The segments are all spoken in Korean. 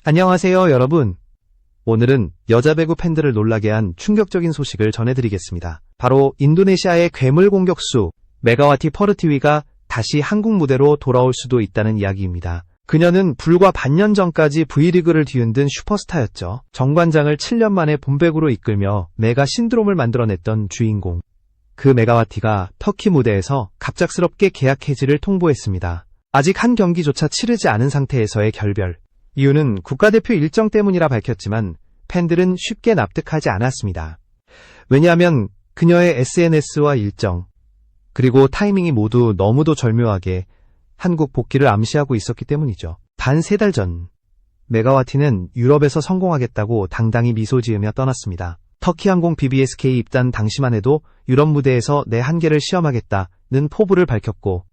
안녕하세요, 여러분. 오늘은 여자 배구 팬들을 놀라게 한 충격적인 소식을 전해드리겠습니다. 바로 인도네시아의 괴물 공격수 메가와티 퍼르티위가 다시 한국 무대로 돌아올 수도 있다는 이야기입니다. 그녀는 불과 반년 전까지 V리그를 뒤흔든 슈퍼스타였죠. 정관장을 7년 만에 본배구로 이끌며 메가 신드롬을 만들어냈던 주인공. 그 메가와티가 터키 무대에서 갑작스럽게 계약 해지를 통보했습니다. 아직 한 경기조차 치르지 않은 상태에서의 결별. 이유는 국가대표 일정 때문이라 밝혔지만 팬들은 쉽게 납득하지 않았습니다. 왜냐하면 그녀의 SNS와 일정, 그리고 타이밍이 모두 너무도 절묘하게 한국 복귀를 암시하고 있었기 때문이죠. 단 3달 전, 메가와티는 유럽에서 성공하겠다고 당당히 미소 지으며 떠났습니다. 터키항공 BBSK 입단 당시만 해도 유럽 무대에서 내 한계를 시험하겠다는 포부를 밝혔고,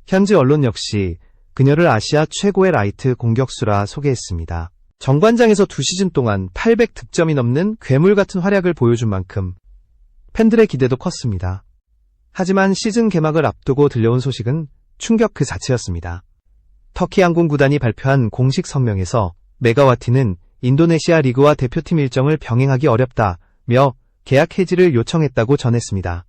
현지 언론 역시 그녀를 아시아 최고의 라이트 공격수라 소개했습니다. 정관장에서 2시즌 동안 800득점이 넘는 괴물 같은 활약을 보여준 만큼 팬들의 기대도 컸습니다. 하지만 시즌 개막을 앞두고 들려온 소식은 충격 그 자체였습니다. 터키 항공 구단이 발표한 공식 성명에서 메가와티는 인도네시아 리그와 대표팀 일정을 병행하기 어렵다며 계약 해지를 요청했다고 전했습니다.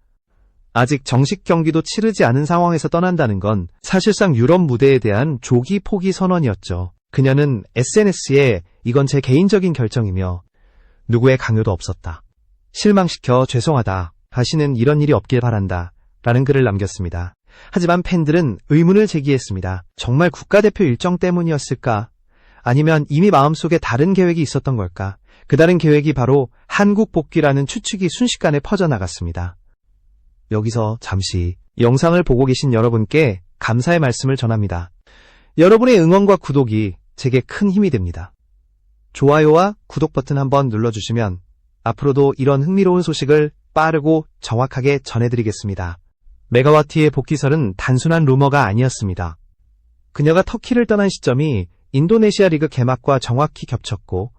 아직 정식 경기도 치르지 않은 상황에서 떠난다는 건 사실상 유럽 무대에 대한 조기 포기 선언이었죠. 그녀는 SNS에 이건 제 개인적인 결정이며 누구의 강요도 없었다. 실망시켜 죄송하다. 다시는 이런 일이 없길 바란다. 라는 글을 남겼습니다. 하지만 팬들은 의문을 제기했습니다. 정말 국가대표 일정 때문이었을까? 아니면 이미 마음속에 다른 계획이 있었던 걸까? 그 다른 계획이 바로 한국 복귀라는 추측이 순식간에 퍼져나갔습니다. 여기서 잠시 영상을 보고 계신 여러분께 감사의 말씀을 전합니다. 여러분의 응원과 구독이 제게 큰 힘이 됩니다. 좋아요와 구독 버튼 한번 눌러주시면 앞으로도 이런 흥미로운 소식을 빠르고 정확하게 전해드리겠습니다. 메가와티의 복귀설은 단순한 루머가 아니었습니다. 그녀가 터키를 떠난 시점이 인도네시아 리그 개막과 정확히 겹쳤고,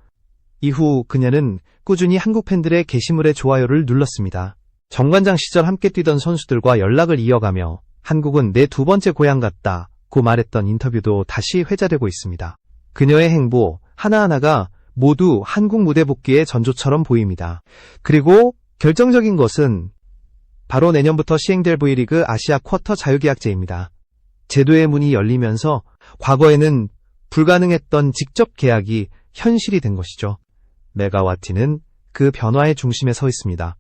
이후 그녀는 꾸준히 한국 팬들의 게시물에 좋아요를 눌렀습니다. 정관장 시절 함께 뛰던 선수들과 연락을 이어가며 한국은 내 2번째 고향 같다고 말했던 인터뷰도 다시 회자되고 있습니다. 그녀의 행보 하나하나가 모두 한국 무대 복귀의 전조처럼 보입니다. 그리고 결정적인 것은 바로 내년부터 시행될 V리그 아시아 쿼터 자유계약제입니다. 제도의 문이 열리면서 과거에는 불가능했던 직접 계약이 현실이 된 것이죠. 메가와티는 그 변화의 중심에 서 있습니다.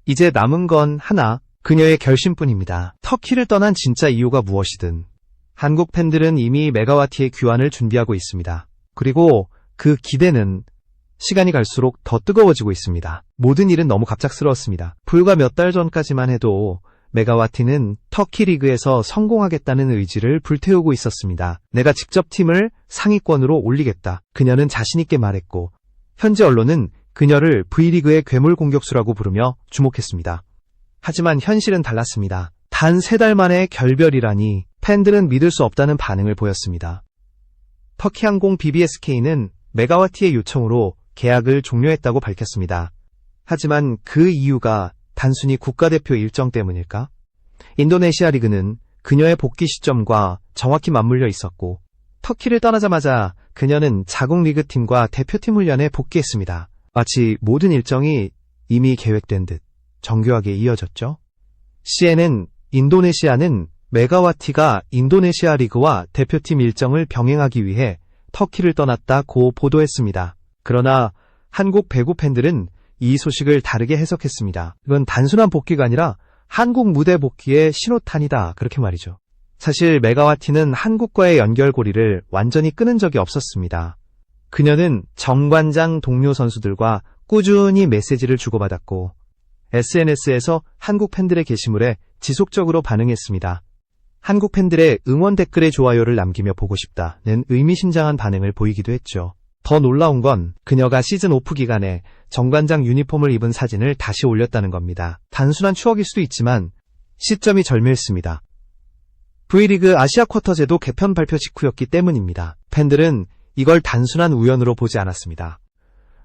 이제 남은 건 하나, 그녀의 결심뿐입니다. 터키를 떠난 진짜 이유가 무엇이든 한국 팬들은 이미 메가와티의 귀환을 준비하고 있습니다. 그리고 그 기대는 시간이 갈수록 더 뜨거워지고 있습니다. 모든 일은 너무 갑작스러웠습니다. 불과 몇 달 전까지만 해도 메가와티는 터키 리그에서 성공하겠다는 의지를 불태우고 있었습니다. 내가 직접 팀을 상위권으로 올리겠다. 그녀는 자신있게 말했고, 현지 언론은 그녀를 V리그의 괴물 공격수라고 부르며 주목했습니다. 하지만 현실은 달랐습니다. 단 3달 만에 결별이라니 팬들은 믿을 수 없다는 반응을 보였습니다. 터키항공 BBSK는 메가와티의 요청으로 계약을 종료했다고 밝혔습니다. 하지만 그 이유가 단순히 국가대표 일정 때문일까? 인도네시아 리그는 그녀의 복귀 시점과 정확히 맞물려 있었고, 터키를 떠나자마자 그녀는 자국 리그팀과 대표팀 훈련에 복귀했습니다. 마치 모든 일정이 이미 계획된 듯 정교하게 이어졌죠. CNN 인도네시아는 메가와티가 인도네시아 리그와 대표팀 일정을 병행하기 위해 터키를 떠났다고 보도했습니다. 그러나 한국 배구 팬들은 이 소식을 다르게 해석했습니다. 이건 단순한 복귀가 아니라 한국 무대 복귀의 신호탄이다, 그렇게 말이죠. 사실 메가와티는 한국과의 연결고리를 완전히 끊은 적이 없었습니다. 그녀는 정관장 동료 선수들과 꾸준히 메시지를 주고받았고, SNS에서 한국 팬들의 게시물에 지속적으로 반응했습니다. 한국 팬들의 응원 댓글에 좋아요를 남기며 보고 싶다는 의미심장한 반응을 보이기도 했죠. 더 놀라운 건 그녀가 시즌 오프 기간에 정관장 유니폼을 입은 사진을 다시 올렸다는 겁니다. 단순한 추억일 수도 있지만 시점이 절묘했습니다. V리그 아시아 쿼터 제도 개편 발표 직후였기 때문입니다. 팬들은 이걸 단순한 우연으로 보지 않았습니다.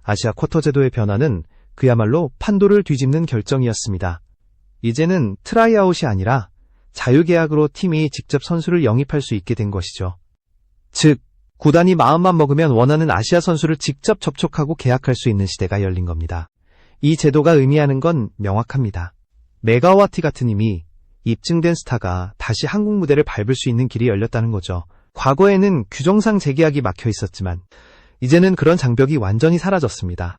아시아 쿼터 제도의 변화는 그야말로 판도를 뒤집는 결정이었습니다. 이제는 트라이아웃이 아니라 자유계약으로 팀이 직접 선수를 영입할 수 있게 된 것이죠. 즉, 구단이 마음만 먹으면 원하는 아시아 선수를 직접 접촉하고 계약할 수 있는 시대가 열린 겁니다. 이 제도가 의미하는 건 명확합니다. 메가와티 같은 이미 입증된 스타가 다시 한국 무대를 밟을 수 있는 길이 열렸다는 거죠. 과거에는 규정상 재계약이 막혀 있었지만 이제는 그런 장벽이 완전히 사라졌습니다.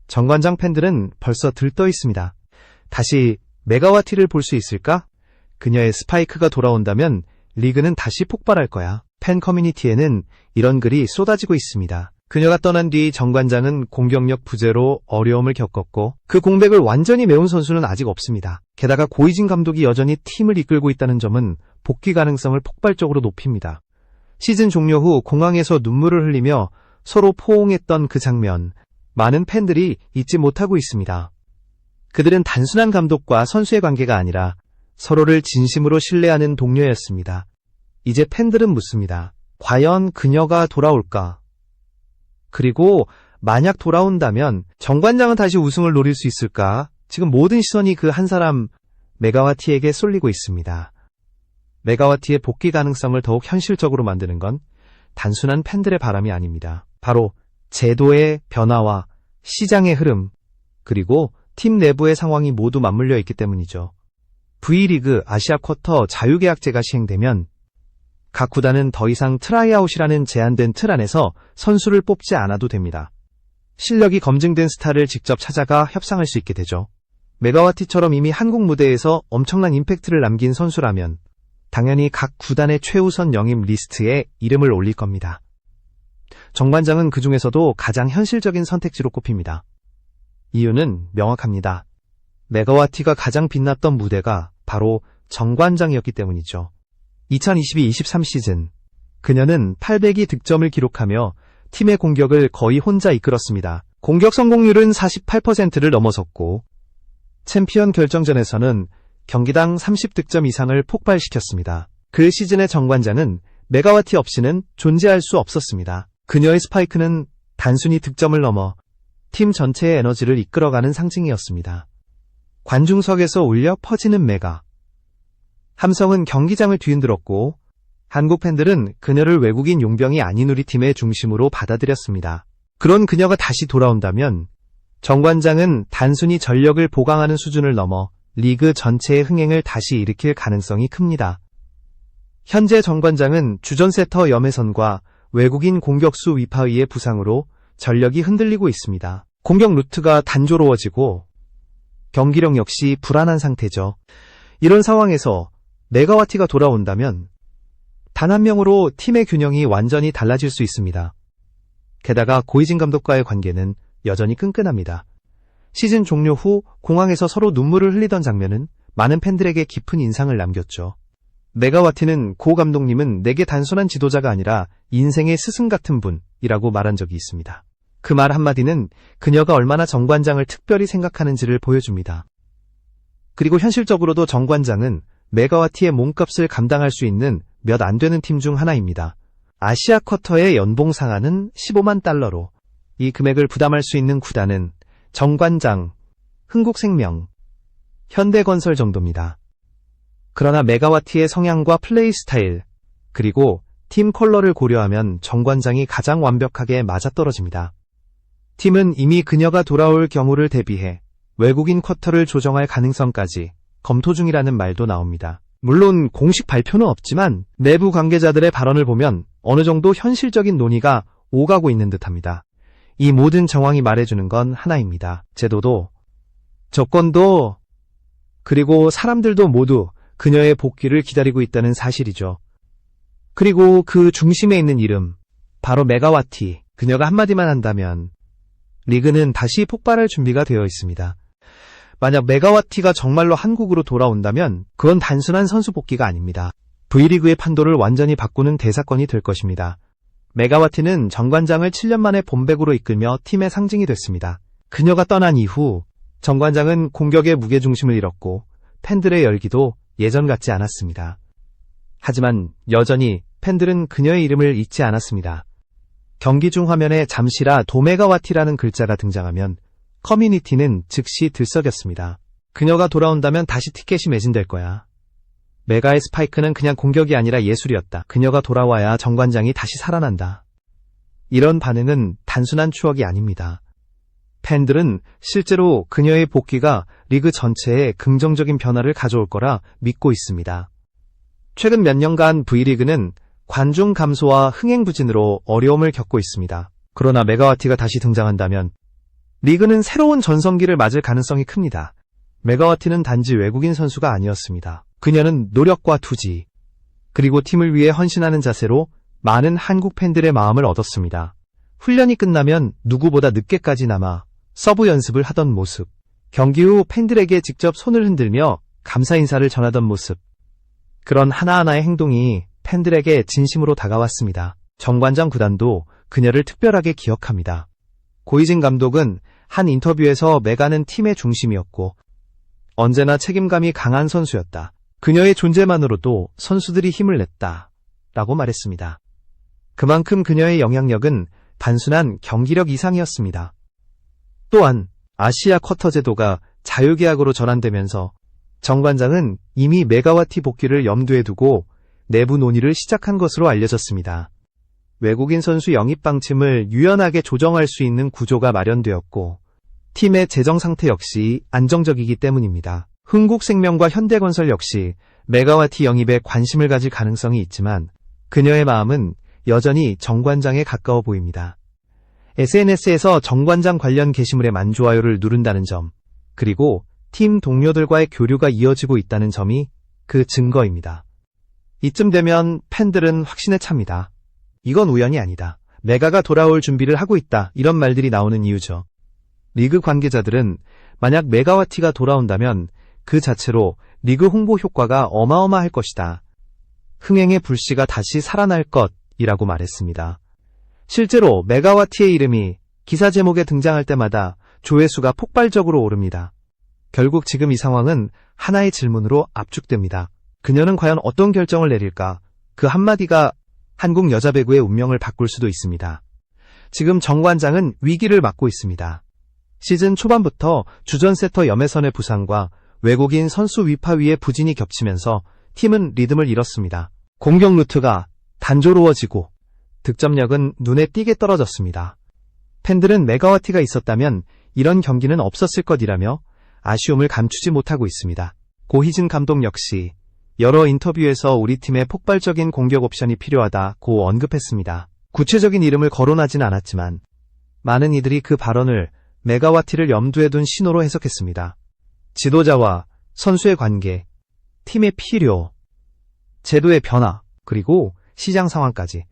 정관장 팬들은 벌써 들떠 있습니다. 다시 메가와티를 볼 수 있을까? 그녀의 스파이크가 돌아온다면 리그는 다시 폭발할 거야. 팬 커뮤니티에는 이런 글이 쏟아지고 있습니다. 그녀가 떠난 뒤 정관장은 공격력 부재로 어려움을 겪었고 그 공백을 완전히 메운 선수는 아직 없습니다. 게다가 고이진 감독이 여전히 팀을 이끌고 있다는 점은 복귀 가능성을 폭발적으로 높입니다. 시즌 종료 후 공항에서 눈물을 흘리며 서로 포옹했던 그 장면, 많은 팬들이 잊지 못하고 있습니다. 그들은 단순한 감독과 선수의 관계가 아니라 서로를 진심으로 신뢰하는 동료였습니다. 이제 팬들은 묻습니다. 과연 그녀가 돌아올까? 그리고 만약 돌아온다면 정관장은 다시 우승을 노릴 수 있을까? 지금 모든 시선이 그 한 사람 메가와티에게 쏠리고 있습니다. 메가와티의 복귀 가능성을 더욱 현실적으로 만드는 건 단순한 팬들의 바람이 아닙니다. 바로 제도의 변화와 시장의 흐름, 그리고 팀 내부의 상황이 모두 맞물려 있기 때문이죠. V리그 아시아 쿼터 자유계약제가 시행되면 각 구단은 더 이상 트라이아웃이라는 제한된 틀 안에서 선수를 뽑지 않아도 됩니다. 실력이 검증된 스타를 직접 찾아가 협상할 수 있게 되죠. 메가와티처럼 이미 한국 무대에서 엄청난 임팩트를 남긴 선수라면 당연히 각 구단의 최우선 영입 리스트에 이름을 올릴 겁니다. 정관장은 그 중에서도 가장 현실적인 선택지로 꼽힙니다. 이유는 명확합니다. 메가와티가 가장 빛났던 무대가 바로 정관장이었기 때문이죠. 2022-23 시즌, 그녀는 802 득점을 기록하며 팀의 공격을 거의 혼자 이끌었습니다. 공격 성공률은 48%를 넘어섰고 챔피언 결정전에서는 경기당 30득점 이상을 폭발시켰습니다. 그 시즌의 정관장은 메가와티 없이는 존재할 수 없었습니다. 그녀의 스파이크는 단순히 득점을 넘어 팀 전체의 에너지를 이끌어가는 상징이었습니다. 관중석에서 울려 퍼지는 메가. 함성은 경기장을 뒤흔들었고 한국 팬들은 그녀를 외국인 용병이 아닌 우리 팀의 중심으로 받아들였습니다. 그런 그녀가 다시 돌아온다면 정관장은 단순히 전력을 보강하는 수준을 넘어 리그 전체의 흥행을 다시 일으킬 가능성이 큽니다. 현재 정관장은 주전 세터 염혜선과 외국인 공격수 위파이의 부상으로 전력이 흔들리고 있습니다. 공격 루트가 단조로워지고 경기력 역시 불안한 상태죠. 이런 상황에서 메가와티가 돌아온다면 단 한 명으로 팀의 균형이 완전히 달라질 수 있습니다. 게다가 고이진 감독과의 관계는 여전히 끈끈합니다. 시즌 종료 후 공항에서 서로 눈물을 흘리던 장면은 많은 팬들에게 깊은 인상을 남겼죠. 메가와티는 고 감독님은 내게 단순한 지도자가 아니라 인생의 스승 같은 분이라고 말한 적이 있습니다. 그 말 한마디는 그녀가 얼마나 정관장을 특별히 생각하는지를 보여줍니다. 그리고 현실적으로도 정관장은 메가와티의 몸값을 감당할 수 있는 몇 안 되는 팀 중 하나입니다. 아시아 쿼터의 연봉 상한은 15만 달러로 이 금액을 부담할 수 있는 구단은 정관장, 흥국생명, 현대건설 정도입니다. 그러나 메가와티의 성향과 플레이 스타일, 그리고 팀 컬러를 고려하면 정관장이 가장 완벽하게 맞아떨어집니다. 팀은 이미 그녀가 돌아올 경우를 대비해 외국인 쿼터를 조정할 가능성까지 검토 중이라는 말도 나옵니다. 물론 공식 발표는 없지만 내부 관계자들의 발언을 보면 어느 정도 현실적인 논의가 오가고 있는 듯합니다. 이 모든 정황이 말해주는 건 하나입니다. 제도도, 조건도, 그리고 사람들도 모두 그녀의 복귀를 기다리고 있다는 사실이죠. 그리고 그 중심에 있는 이름, 바로 메가와티. 그녀가 한마디만 한다면 리그는 다시 폭발할 준비가 되어 있습니다. 만약 메가와티가 정말로 한국으로 돌아온다면 그건 단순한 선수 복귀가 아닙니다. V리그의 판도를 완전히 바꾸는 대사건이 될 것입니다. 메가와티는 정관장을 7년 만에 본백으로 이끌며 팀의 상징이 됐습니다. 그녀가 떠난 이후 정관장은 공격의 무게중심을 잃었고 팬들의 열기도 예전 같지 않았습니다. 하지만 여전히 팬들은 그녀의 이름을 잊지 않았습니다. 경기 중 화면에 잠시라 도메가와티라는 글자가 등장하면 커뮤니티는 즉시 들썩였습니다. 그녀가 돌아온다면 다시 티켓이 매진될 거야. 메가의 스파이크는 그냥 공격이 아니라 예술이었다. 그녀가 돌아와야 정관장이 다시 살아난다. 이런 반응은 단순한 추억이 아닙니다. 팬들은 실제로 그녀의 복귀가 리그 전체에 긍정적인 변화를 가져올 거라 믿고 있습니다. 최근 몇 년간 V리그는 관중 감소와 흥행 부진으로 어려움을 겪고 있습니다. 그러나 메가와티가 다시 등장한다면 리그는 새로운 전성기를 맞을 가능성이 큽니다. 메가와티는 단지 외국인 선수가 아니었습니다. 그녀는 노력과 투지, 그리고 팀을 위해 헌신하는 자세로 많은 한국 팬들의 마음을 얻었습니다. 훈련이 끝나면 누구보다 늦게까지 남아 서브 연습을 하던 모습, 경기 후 팬들에게 직접 손을 흔들며 감사 인사를 전하던 모습, 그런 하나하나의 행동이 팬들에게 진심으로 다가왔습니다. 정관장 구단도 그녀를 특별하게 기억합니다. 고이진 감독은 한 인터뷰에서 메가는 팀의 중심이었고 언제나 책임감이 강한 선수였다. 그녀의 존재만으로도 선수들이 힘을 냈다. 라고 말했습니다. 그만큼 그녀의 영향력은 단순한 경기력 이상이었습니다. 또한 아시아 쿼터 제도가 자유계약으로 전환되면서 정관장은 이미 메가와티 복귀를 염두에 두고 내부 논의를 시작한 것으로 알려졌습니다. 외국인 선수 영입 방침을 유연하게 조정할 수 있는 구조가 마련되었고 팀의 재정 상태 역시 안정적이기 때문입니다. 흥국생명과 현대건설 역시 메가와티 영입에 관심을 가질 가능성이 있지만 그녀의 마음은 여전히 정관장에 가까워 보입니다. SNS에서 정관장 관련 게시물에 만좋아요를 누른다는 점, 그리고 팀 동료들과의 교류가 이어지고 있다는 점이 그 증거입니다. 이쯤 되면 팬들은 확신에 찹니다. 이건 우연이 아니다. 메가가 돌아올 준비를 하고 있다. 이런 말들이 나오는 이유죠. 리그 관계자들은 만약 메가와티가 돌아온다면 그 자체로 리그 홍보 효과가 어마어마할 것이다. 흥행의 불씨가 다시 살아날 것이라고 말했습니다. 실제로 메가와티의 이름이 기사 제목에 등장할 때마다 조회수가 폭발적으로 오릅니다. 결국 지금 이 상황은 하나의 질문으로 압축됩니다. 그녀는 과연 어떤 결정을 내릴까? 그 한마디가 한국 여자 배구의 운명을 바꿀 수도 있습니다. 지금 정관장은 위기를 맞고 있습니다. 시즌 초반부터 주전 세터 염혜선의 부상과 외국인 선수 위파위의 부진이 겹치면서 팀은 리듬을 잃었습니다. 공격 루트가 단조로워지고 득점력은 눈에 띄게 떨어졌습니다. 팬들은 메가와티가 있었다면 이런 경기는 없었을 것이라며 아쉬움을 감추지 못하고 있습니다. 고희진 감독 역시 여러 인터뷰에서 우리 팀에 폭발적인 공격 옵션이 필요하다고 언급했습니다. 구체적인 이름을 거론하진 않았지만 많은 이들이 그 발언을 메가와티를 염두에 둔 신호로 해석했습니다. 지도자와 선수의 관계, 팀의 필요, 제도의 변화, 그리고 시장 상황까지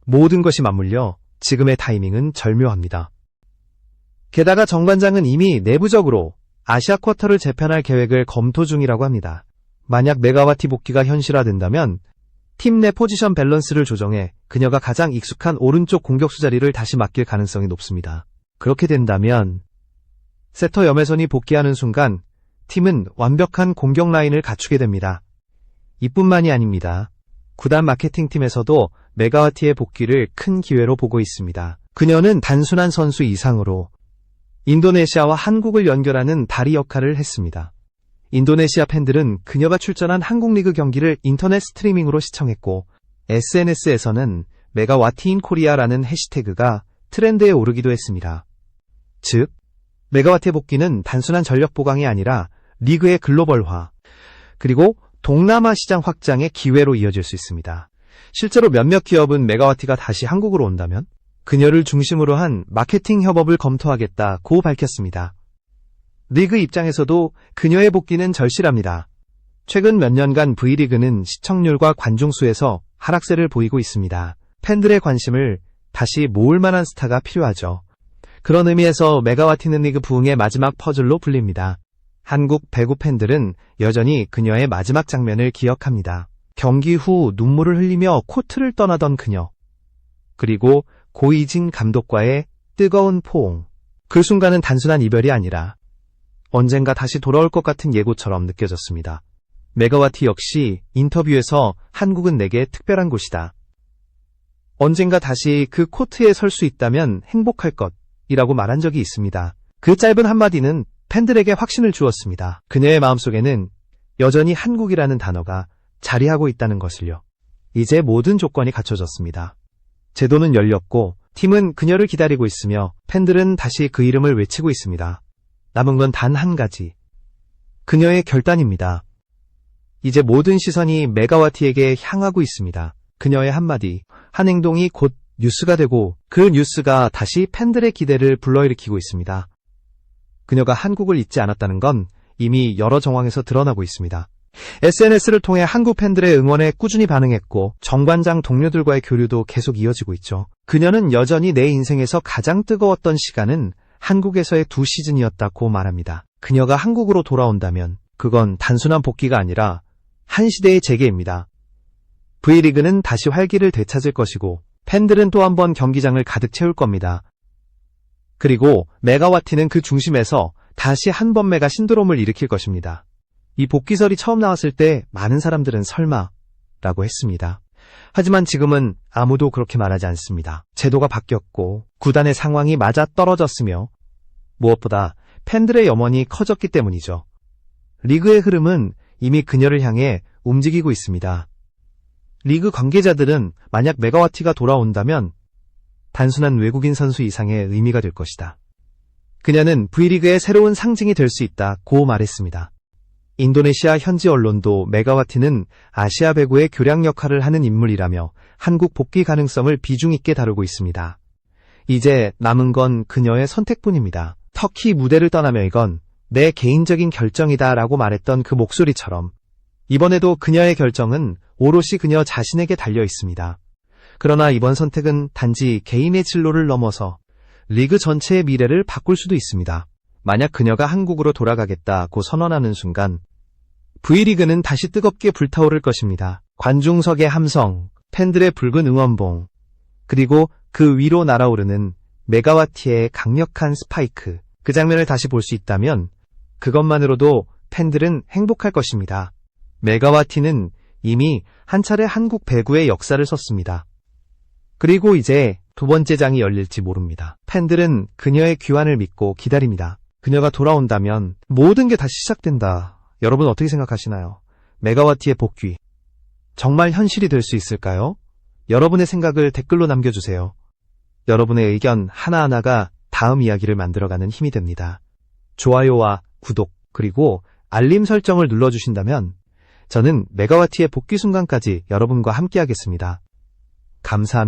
모든 것이 맞물려 지금의 타이밍은 절묘합니다. 게다가 정관장은 이미 내부적으로 아시아 쿼터를 재편할 계획을 검토 중이라고 합니다. 만약 메가와티 복귀가 현실화된다면 팀 내 포지션 밸런스를 조정해 그녀가 가장 익숙한 오른쪽 공격수 자리를 다시 맡길 가능성이 높습니다. 그렇게 된다면 세터 염혜선이 복귀하는 순간 팀은 완벽한 공격 라인을 갖추게 됩니다. 이뿐만이 아닙니다. 구단 마케팅팀에서도 메가와티의 복귀를 큰 기회로 보고 있습니다. 그녀는 단순한 선수 이상으로 인도네시아와 한국을 연결하는 다리 역할을 했습니다. 인도네시아 팬들은 그녀가 출전한 한국 리그 경기를 인터넷 스트리밍으로 시청했고 SNS에서는 메가와티인 코리아라는 해시태그가 트렌드에 오르기도 했습니다. 즉, 메가와티 복귀는 단순한 전력 보강이 아니라 리그의 글로벌화, 그리고 동남아 시장 확장의 기회로 이어질 수 있습니다. 실제로 몇몇 기업은 메가와티가 다시 한국으로 온다면 그녀를 중심으로 한 마케팅 협업을 검토하겠다고 밝혔습니다. 리그 입장에서도 그녀의 복귀는 절실합니다. 최근 몇 년간 V리그는 시청률과 관중수에서 하락세를 보이고 있습니다. 팬들의 관심을 다시 모을 만한 스타가 필요하죠. 그런 의미에서 메가와티는 리그 부흥의 마지막 퍼즐로 불립니다. 한국 배구 팬들은 여전히 그녀의 마지막 장면을 기억합니다. 경기 후 눈물을 흘리며 코트를 떠나던 그녀. 그리고 고이진 감독과의 뜨거운 포옹. 그 순간은 단순한 이별이 아니라 언젠가 다시 돌아올 것 같은 예고처럼 느껴졌습니다. 메가와티 역시 인터뷰에서 한국은 내게 특별한 곳이다. 언젠가 다시 그 코트에 설 수 있다면 행복할 것이라고 말한 적이 있습니다. 그 짧은 한마디는 팬들에게 확신을 주었습니다. 그녀의 마음속에는 여전히 한국이라는 단어가 자리하고 있다는 것을요. 이제 모든 조건이 갖춰졌습니다. 제도는 열렸고 팀은 그녀를 기다리고 있으며 팬들은 다시 그 이름을 외치고 있습니다. 남은 건 단 한 가지. 그녀의 결단입니다. 이제 모든 시선이 메가와티에게 향하고 있습니다. 그녀의 한마디, 한 행동이 곧 뉴스가 되고 그 뉴스가 다시 팬들의 기대를 불러일으키고 있습니다. 그녀가 한국을 잊지 않았다는 건 이미 여러 정황에서 드러나고 있습니다. SNS를 통해 한국 팬들의 응원에 꾸준히 반응했고 정관장 동료들과의 교류도 계속 이어지고 있죠. 그녀는 여전히 내 인생에서 가장 뜨거웠던 시간은 한국에서의 2시즌이었다고 말합니다. 그녀가 한국으로 돌아온다면 그건 단순한 복귀가 아니라 한 시대의 재개입니다. V리그는 다시 활기를 되찾을 것이고 팬들은 또 한 번 경기장을 가득 채울 겁니다. 그리고 메가와티는 그 중심에서 다시 한 번 메가 신드롬을 일으킬 것입니다. 이 복귀설이 처음 나왔을 때 많은 사람들은 설마 라고 했습니다. 하지만 지금은 아무도 그렇게 말하지 않습니다. 제도가 바뀌었고 구단의 상황이 맞아 떨어졌으며 무엇보다 팬들의 염원이 커졌기 때문이죠. 리그의 흐름은 이미 그녀를 향해 움직이고 있습니다. 리그 관계자들은 만약 메가와티가 돌아온다면 단순한 외국인 선수 이상의 의미가 될 것이다. 그녀는 V리그의 새로운 상징이 될 수 있다고 말했습니다. 인도네시아 현지 언론도 메가와티는 아시아 배구의 교량 역할을 하는 인물이라며 한국 복귀 가능성을 비중 있게 다루고 있습니다. 이제 남은 건 그녀의 선택뿐입니다. 터키 무대를 떠나며 이건 내 개인적인 결정이다 라고 말했던 그 목소리처럼 이번에도 그녀의 결정은 오롯이 그녀 자신에게 달려 있습니다. 그러나 이번 선택은 단지 개인의 진로를 넘어서 리그 전체의 미래를 바꿀 수도 있습니다. 만약 그녀가 한국으로 돌아가겠다고 선언하는 순간 V리그는 다시 뜨겁게 불타오를 것입니다. 관중석의 함성, 팬들의 붉은 응원봉, 그리고 그 위로 날아오르는 메가와티의 강력한 스파이크, 그 장면을 다시 볼 수 있다면 그것만으로도 팬들은 행복할 것입니다. 메가와티는 이미 한 차례 한국 배구의 역사를 썼습니다. 그리고 이제 두 번째 장이 열릴지 모릅니다. 팬들은 그녀의 귀환을 믿고 기다립니다. 그녀가 돌아온다면 모든 게 다시 시작된다. 여러분 어떻게 생각하시나요? 메가와티의 복귀, 정말 현실이 될 수 있을까요? 여러분의 생각을 댓글로 남겨주세요. 여러분의 의견 하나하나가 다음 이야기를 만들어가는 힘이 됩니다. 좋아요와 구독, 그리고 알림 설정을 눌러주신다면 저는 메가와티의 복귀 순간까지 여러분과 함께하겠습니다. 감사합니다.